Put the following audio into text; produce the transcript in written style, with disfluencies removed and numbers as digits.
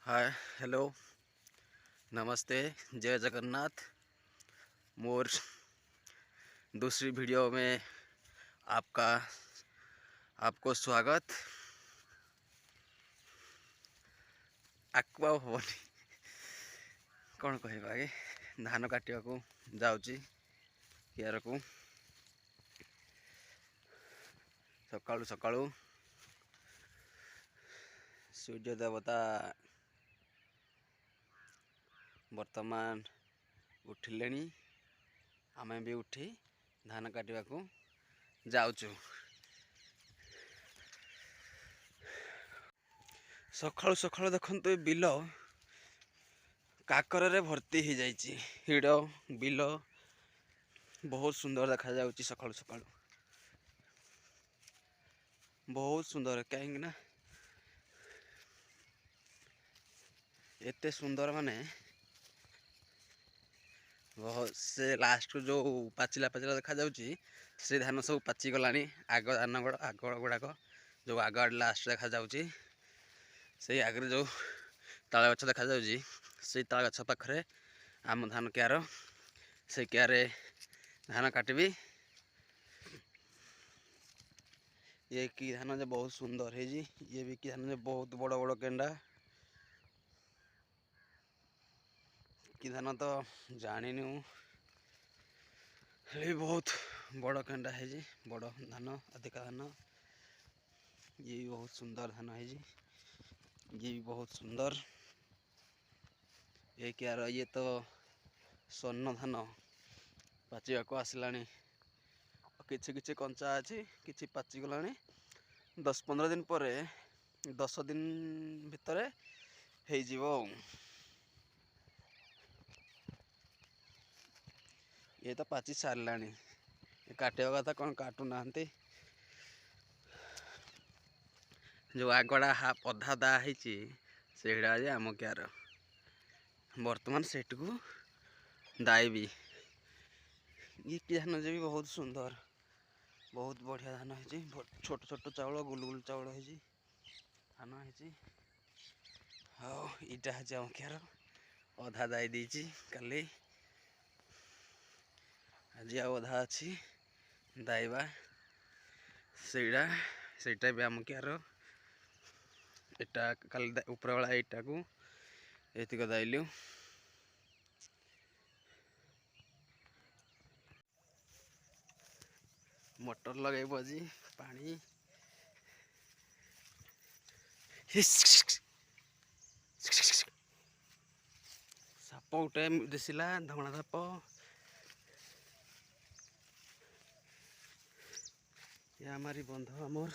Hi hello नमस्ते जय जगन्नाथ। मोर दूसरी वीडियो में आपको स्वागत। आकुआ होनी कौन कहवा आगे धान काटा को जाऊँगी कियार को सकाळु सकाळु सूर्य देवता वर्तमान उठिले आमे भी उठी धान काटा को जाऊँ। सकाळु सकाळु देखते बिल काकर रे भर्ती हो जाइए। हिड़ बिल बहुत सुंदर देखा जाउची। सकाळु सकाळु बहुत सुंदर कहीं ना एते सुंदर माने बहुत से लास्ट जो पाचिला पाचिला देखा जाउची से धान सब पाची गलानी। आग धान आग गुड़ाक जो आग लास्ट देखा जाउची से आगे जो ताल गछ देखा जाउची से ताल गछ पाखरे आम धान क्यार से क्यारे धान काटबी। ये की धान जो बहुत सुंदर है जी। ये भी की धान जो बहुत बड़ बड़ केंडा कि धान तो जानी बहुत बड़ केंडा है जी। बड़ धान अधिका धान ये भी बहुत सुंदर धान है जी। ये भी बहुत सुंदर ये क्या ये तो स्वर्ण धान पाचिबा को आसला। किछि किछि कंचा अच्छी किछि पाची गला। 10-15 दिन पर 10 दिन भितर हो। ये तो पाची सारा काटिया कथा कौन काटू ना जो आगड़ा हाफ अधा दाही से आम क्यार बर्तमान सेट को दाइबी। ये धान जो भी बहुत सुंदर बहुत बढ़िया धान है। छोट छोट चाउल गुल गुल चाउल है धान है। हाँ इटा है आम क्यार अधा दाई देची काली आज अधा अच्छी दाइबा सेटा भी आम क्यार एटा काली ऊपर वाला एटा को एतिक दाइलु। मोटर लगे बजी पानी साप उठे दिशला धमणा साप ये हमारी बंध आमर